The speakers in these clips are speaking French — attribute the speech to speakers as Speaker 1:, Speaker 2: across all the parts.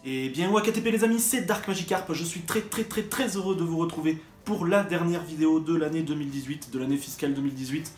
Speaker 1: Et bien WAKTP les amis, c'est Dark Magikarp, je suis très heureux de vous retrouver pour la dernière vidéo de l'année 2018, de l'année fiscale 2018,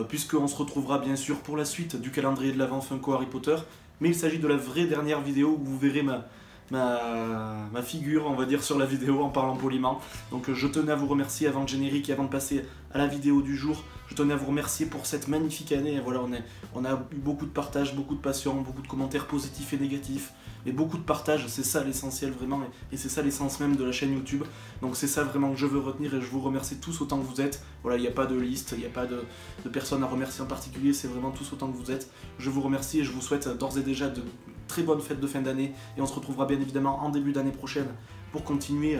Speaker 1: puisqu'on se retrouvera bien sûr pour la suite du calendrier de l'Avent Funko Harry Potter, mais il s'agit de la vraie dernière vidéo où vous verrez ma figure, on va dire, sur la vidéo en parlant poliment. Donc je tenais à vous remercier avant le générique et avant de passer à la vidéo du jour. Je tenais à vous remercier pour cette magnifique année. Et voilà, on a eu beaucoup de partage, beaucoup de passion, beaucoup de commentaires positifs et négatifs. Et beaucoup de partage, c'est ça l'essentiel vraiment, et c'est ça l'essence même de la chaîne YouTube. Donc c'est ça vraiment que je veux retenir et je vous remercie tous autant que vous êtes. Voilà, il n'y a pas de liste, il n'y a pas de personnes à remercier en particulier, c'est vraiment tous autant que vous êtes. Je vous remercie et je vous souhaite d'ores et déjà de très bonnes fêtes de fin d'année. Et on se retrouvera bien évidemment en début d'année prochaine pour continuer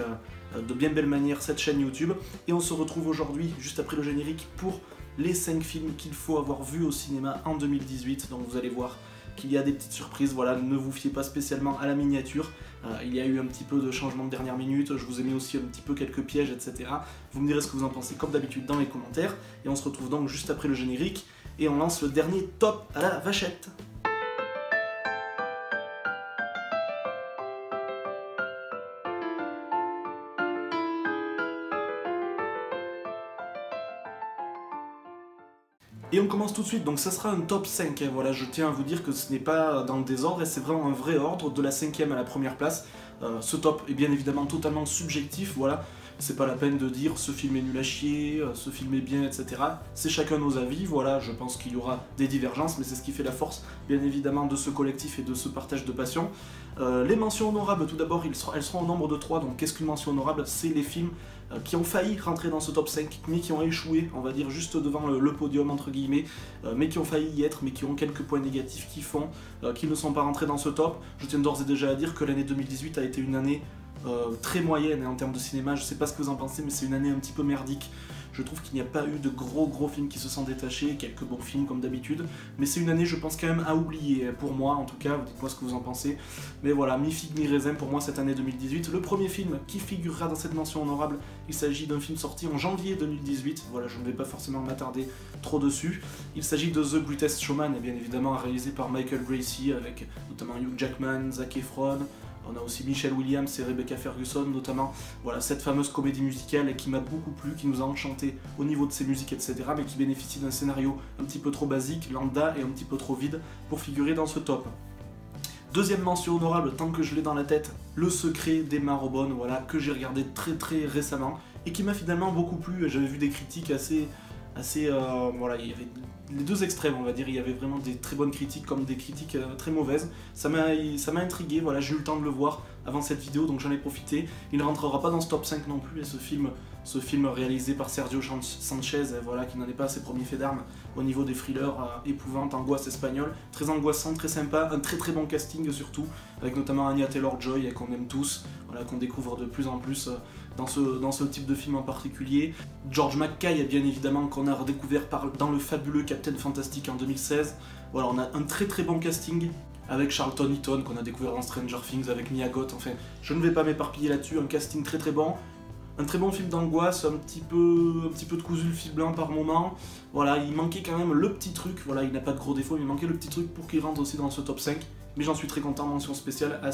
Speaker 1: de bien belle manière cette chaîne YouTube. Et on se retrouve aujourd'hui, juste après le générique, pour les 5 films qu'il faut avoir vus au cinéma en 2018. Donc vous allez voir qu'il y a des petites surprises, voilà, ne vous fiez pas spécialement à la miniature, il y a eu un petit peu de changement de dernière minute, je vous ai mis aussi un petit peu quelques pièges, etc. Vous me direz ce que vous en pensez comme d'habitude dans les commentaires, et on se retrouve donc juste après le générique, et on lance le dernier top à la vachette. Et on commence tout de suite, donc ça sera un top 5, hein. Voilà, je tiens à vous dire que ce n'est pas dans le désordre, et c'est vraiment un vrai ordre, de la 5e à la première place. Ce top est bien évidemment totalement subjectif, voilà, c'est pas la peine de dire ce film est nul à chier, ce film est bien, etc. C'est chacun nos avis, voilà, je pense qu'il y aura des divergences, mais c'est ce qui fait la force, bien évidemment, de ce collectif et de ce partage de passion. Les mentions honorables, tout d'abord, elles seront au nombre de 3, donc qu'est-ce qu'une mention honorable? C'est les films qui ont failli rentrer dans ce top 5, mais qui ont échoué, on va dire, juste devant le podium, entre guillemets, mais qui ont failli y être, mais qui ont quelques points négatifs qui font qu'ils ne sont pas rentrés dans ce top. Je tiens d'ores et déjà à dire que l'année 2018 a été une année très moyenne, hein, en termes de cinéma. Je sais pas ce que vous en pensez, mais c'est une année un petit peu merdique. Je trouve qu'il n'y a pas eu de gros films qui se sont détachés, quelques bons films comme d'habitude, mais c'est une année, je pense, quand même à oublier, pour moi en tout cas, dites-moi ce que vous en pensez. Mais voilà, mi figue mi raisin pour moi cette année 2018. Le premier film qui figurera dans cette mention honorable, il s'agit d'un film sorti en janvier 2018, voilà, je ne vais pas forcément m'attarder trop dessus. Il s'agit de The Greatest Showman, et bien évidemment réalisé par Michael Gracey, avec notamment Hugh Jackman, Zac Efron. On a aussi Michelle Williams et Rebecca Ferguson notamment, voilà, cette fameuse comédie musicale qui m'a beaucoup plu, qui nous a enchanté au niveau de ses musiques, etc., mais qui bénéficie d'un scénario un petit peu trop basique, lambda et un petit peu trop vide pour figurer dans ce top. Deuxième mention honorable, tant que je l'ai dans la tête, Le Secret d'Emma Robon, voilà, que j'ai regardé très récemment, et qui m'a finalement beaucoup plu. J'avais vu des critiques assez voilà, il y avait les deux extrêmes, on va dire, il y avait vraiment des très bonnes critiques comme des critiques très mauvaises. Ça m'a intrigué, voilà, j'ai eu le temps de le voir avant cette vidéo, donc j'en ai profité. Il ne rentrera pas dans ce top 5 non plus, et ce film réalisé par Sergio Sanchez, voilà, qui n'en est pas à ses premiers faits d'armes au niveau des thrillers épouvante, angoisse espagnole, très angoissant, très sympa, un très bon casting surtout, avec notamment Anya Taylor-Joy qu'on aime tous, voilà, qu'on découvre de plus en plus dans ce type de film en particulier. George McKay, bien évidemment, qu'on a redécouvert dans le fabuleux Captain Fantastic en 2016. Voilà, on a un très bon casting, avec Charlton Heston, qu'on a découvert dans Stranger Things, avec Mia Goth, enfin, je ne vais pas m'éparpiller là-dessus, un casting très bon. Un très bon film d'angoisse, un petit peu de cousu le fil blanc par moment. Voilà, il manquait quand même le petit truc, voilà, il n'a pas de gros défauts, mais il manquait le petit truc pour qu'il rentre aussi dans ce top 5. Mais j'en suis très content, mention spéciale à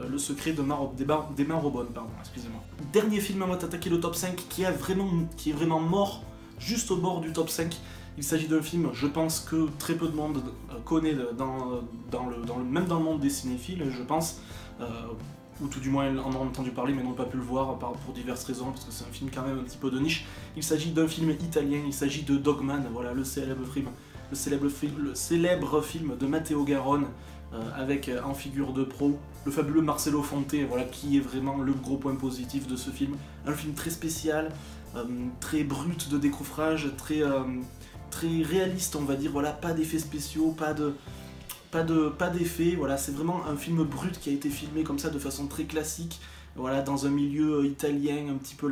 Speaker 1: Le Secret d'Emma Robon, pardon, excusez-moi. Dernier film à attaquer le top 5 qui est vraiment mort, juste au bord du top 5. Il s'agit d'un film, je pense, que très peu de monde connaît, même dans le monde des cinéphiles, je pense, ou tout du moins en ont entendu parler mais n'ont pas pu le voir pour diverses raisons, parce que c'est un film quand même un petit peu de niche. Il s'agit d'un film italien, il s'agit de Dogman, voilà, le célèbre film de Matteo Garonne, avec en figure de pro le fabuleux Marcello Fonte, voilà, qui est vraiment le gros point positif de ce film. Un film très spécial, très brut de décoffrage, très réaliste, on va dire, voilà, pas d'effets spéciaux, pas d'effets, voilà, c'est vraiment un film brut qui a été filmé comme ça de façon très classique, voilà, dans un milieu italien, un petit peu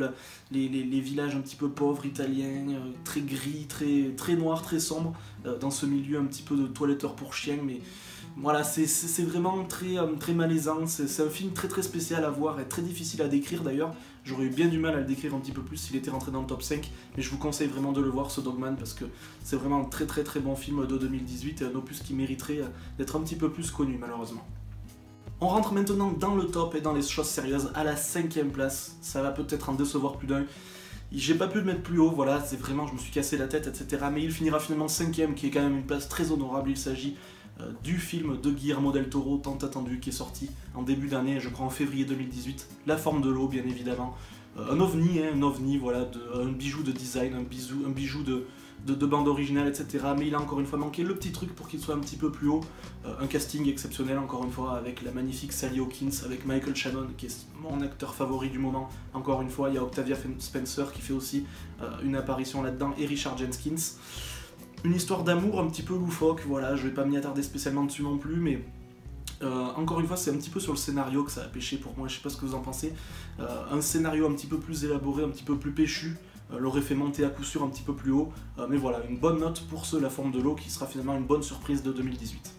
Speaker 1: les villages un petit peu pauvres italiens, très gris, très noir, très sombre, dans ce milieu un petit peu de toiletteur pour chiens, mais voilà, c'est vraiment très malaisant. C'est un film très spécial à voir et très difficile à décrire d'ailleurs. J'aurais eu bien du mal à le décrire un petit peu plus s'il était rentré dans le top 5, mais je vous conseille vraiment de le voir, ce Dogman, parce que c'est vraiment un très bon film de 2018 et un opus qui mériterait d'être un petit peu plus connu malheureusement. On rentre maintenant dans le top et dans les choses sérieuses à la 5ème place. Ça va peut-être en décevoir plus d'un. J'ai pas pu le mettre plus haut, voilà, c'est vraiment, je me suis cassé la tête, etc. Mais il finira finalement 5ème, qui est quand même une place très honorable. Il s'agit du film de Guillermo del Toro, tant attendu, qui est sorti en début d'année, je crois en février 2018. La forme de l'eau, bien évidemment. Un ovni, voilà, un bijou de design, un bijou de bande originale, etc. Mais il a encore une fois manqué le petit truc pour qu'il soit un petit peu plus haut. Un casting exceptionnel, encore une fois, avec la magnifique Sally Hawkins, avec Michael Shannon, qui est mon acteur favori du moment. Encore une fois, il y a Octavia Spencer qui fait aussi une apparition là-dedans, et Richard Jenkins. Une histoire d'amour un petit peu loufoque, voilà, je vais pas m'y attarder spécialement dessus non plus, mais encore une fois, c'est un petit peu sur le scénario que ça a pêché pour moi, je sais pas ce que vous en pensez. Un scénario un petit peu plus élaboré, un petit peu plus péchu, l'aurait fait monter à coup sûr un petit peu plus haut, mais voilà, une bonne note pour La forme de l'eau, qui sera finalement une bonne surprise de 2018.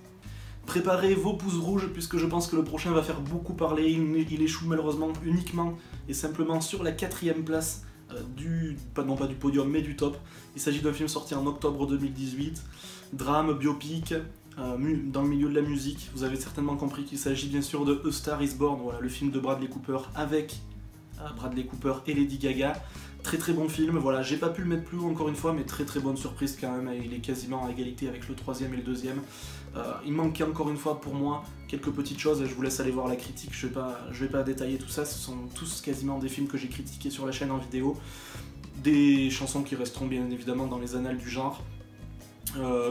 Speaker 1: Préparez vos pouces rouges, puisque je pense que le prochain va faire beaucoup parler. Il échoue malheureusement uniquement et simplement sur la 4ème place non pas du podium, mais du top. Il s'agit d'un film sorti en octobre 2018, drame, biopic, dans le milieu de la musique. Vous avez certainement compris qu'il s'agit bien sûr de A Star is Born, voilà, le film de Bradley Cooper avec Bradley Cooper et Lady Gaga. Très très bon film, voilà, j'ai pas pu le mettre plus haut encore une fois, mais très très bonne surprise quand même, il est quasiment à égalité avec le 3ème et le 2ème. Il manquait encore une fois pour moi quelques petites choses, et je vous laisse aller voir la critique, je vais pas détailler tout ça, ce sont tous quasiment des films que j'ai critiqués sur la chaîne en vidéo, des chansons qui resteront bien évidemment dans les annales du genre,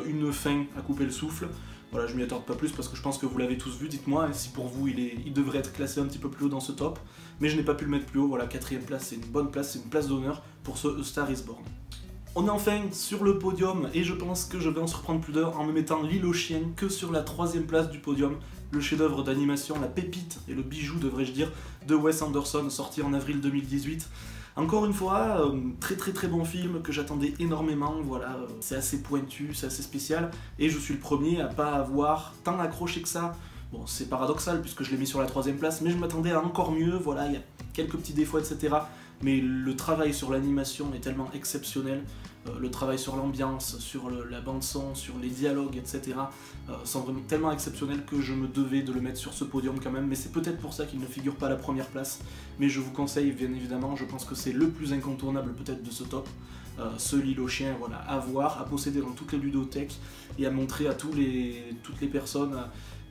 Speaker 1: une fin à couper le souffle. Voilà, je m'y attarde pas plus parce que je pense que vous l'avez tous vu, dites-moi si pour vous il devrait être classé un petit peu plus haut dans ce top, mais je n'ai pas pu le mettre plus haut, voilà, 4ème place, c'est une bonne place, c'est une place d'honneur pour ce A Star is Born. On est enfin sur le podium, et je pense que je vais en surprendre plus d'un en me mettant L'île aux chiens que sur la 3ème place du podium, le chef-d'œuvre d'animation, la pépite et le bijou, devrais-je dire, de Wes Anderson, sorti en avril 2018. Encore une fois, très bon film que j'attendais énormément, voilà, c'est assez pointu, c'est assez spécial, et je suis le premier à pas avoir tant accroché que ça. Bon, c'est paradoxal puisque je l'ai mis sur la 3ème place, mais je m'attendais à encore mieux, voilà, il y a quelques petits défauts, etc. Mais le travail sur l'animation est tellement exceptionnel, le travail sur l'ambiance, sur la bande-son, sur les dialogues, etc. sont vraiment tellement exceptionnels que je me devais de le mettre sur ce podium quand même, mais c'est peut-être pour ça qu'il ne figure pas à la première place. Mais je vous conseille, bien évidemment, je pense que c'est le plus incontournable peut-être de ce top, ce L'île aux chiens, voilà, à voir, à posséder dans toutes les ludothèques, et à montrer à toutes les personnes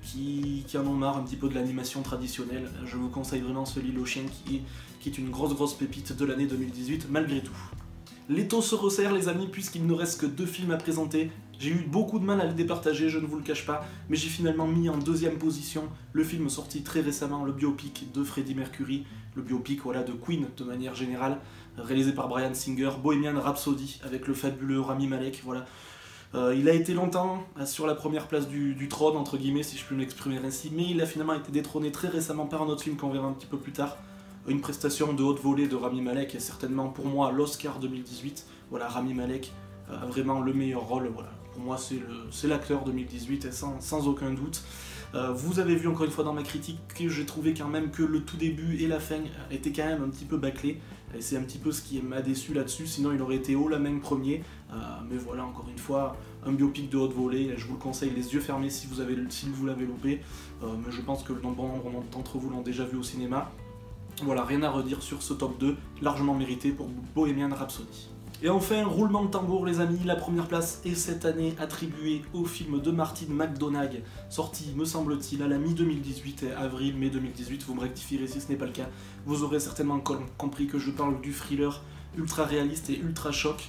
Speaker 1: qui en ont marre un petit peu de l'animation traditionnelle. Je vous conseille vraiment ce L'île aux chiens qui est une grosse pépite de l'année 2018 malgré tout. L'étau se resserre les amis, puisqu'il ne reste que 2 films à présenter. J'ai eu beaucoup de mal à les départager, je ne vous le cache pas, mais j'ai finalement mis en 2ème position le film sorti très récemment, le biopic de Freddie Mercury, le biopic, voilà, de Queen de manière générale, réalisé par Bryan Singer, Bohemian Rhapsody, avec le fabuleux Rami Malek, voilà. Il a été longtemps sur la première place du trône, entre guillemets, si je puis m'exprimer ainsi, mais il a finalement été détrôné très récemment par un autre film qu'on verra un petit peu plus tard. Une prestation de haute volée de Rami Malek, et certainement pour moi l'Oscar 2018. Voilà, Rami Malek a vraiment le meilleur rôle, voilà. Pour moi c'est l'acteur 2018, et sans aucun doute. Vous avez vu encore une fois dans ma critique que j'ai trouvé quand même que le tout début et la fin étaient quand même un petit peu bâclés. Et c'est un petit peu ce qui m'a déçu là-dessus, sinon il aurait été haut la main premier. Mais voilà, encore une fois, un biopic de haute volée, je vous le conseille les yeux fermés si vous l'avez loupé. Mais je pense que bon nombre d'entre vous l'ont déjà vu au cinéma. Voilà, rien à redire sur ce top 2, largement mérité pour Bohemian Rhapsody. Et enfin, roulement de tambour les amis, la première place est cette année attribuée au film de Martin McDonagh, sorti, me semble-t-il, à la mi-2018, avril-mai 2018, vous me rectifierez si ce n'est pas le cas. Vous aurez certainement compris que je parle du thriller ultra réaliste et ultra choc,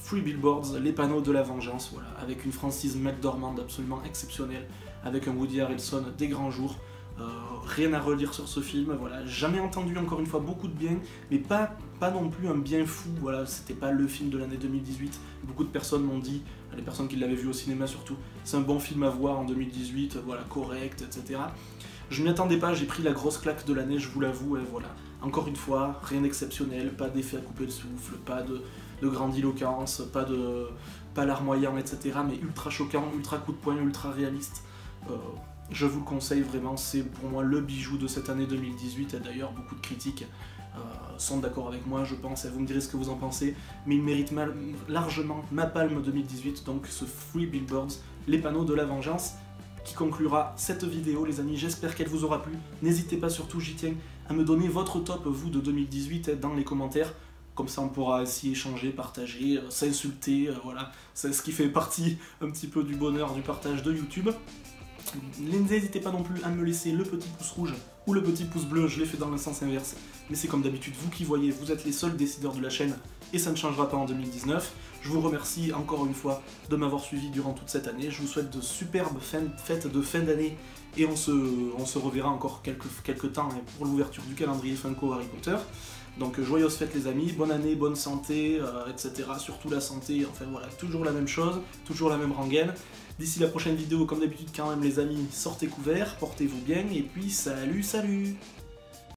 Speaker 1: Three Billboards, Les panneaux de la vengeance, voilà, avec une Frances McDormand absolument exceptionnelle, avec un Woody Harrelson des grands jours. Rien à redire sur ce film, voilà, jamais entendu encore une fois beaucoup de bien, mais pas non plus un bien fou, voilà, c'était pas le film de l'année 2018, beaucoup de personnes m'ont dit, les personnes qui l'avaient vu au cinéma surtout, c'est un bon film à voir en 2018, voilà, correct, etc. Je m'y attendais pas, j'ai pris la grosse claque de l'année, je vous l'avoue, et voilà, encore une fois, rien d'exceptionnel, pas d'effet à couper le souffle, pas de grandiloquence, pas larmoyant, etc., mais ultra choquant, ultra coup de poing, ultra réaliste. Je vous le conseille vraiment, c'est pour moi le bijou de cette année 2018, et d'ailleurs beaucoup de critiques sont d'accord avec moi je pense, et vous me direz ce que vous en pensez, mais il mérite largement ma palme 2018, donc ce Three Billboards, Les panneaux de la vengeance, qui conclura cette vidéo, les amis. J'espère qu'elle vous aura plu. N'hésitez pas surtout, j'y tiens, à me donner votre top, vous, de 2018 dans les commentaires. Comme ça, on pourra ainsi échanger, partager, s'insulter, voilà. C'est ce qui fait partie un petit peu du bonheur du partage de YouTube. N'hésitez pas non plus à me laisser le petit pouce rouge ou le petit pouce bleu, je l'ai fait dans le sens inverse. Mais c'est comme d'habitude, vous qui voyez, vous êtes les seuls décideurs de la chaîne et ça ne changera pas en 2019. Je vous remercie encore une fois de m'avoir suivi durant toute cette année. Je vous souhaite de superbes fêtes de fin d'année et on se reverra encore quelques temps pour l'ouverture du calendrier Funko Harry Potter. Donc joyeuses fêtes les amis, bonne année, bonne santé, etc. Surtout la santé, enfin voilà, toujours la même chose, toujours la même rengaine. D'ici la prochaine vidéo, comme d'habitude quand même les amis, sortez couverts, portez-vous bien et puis salut.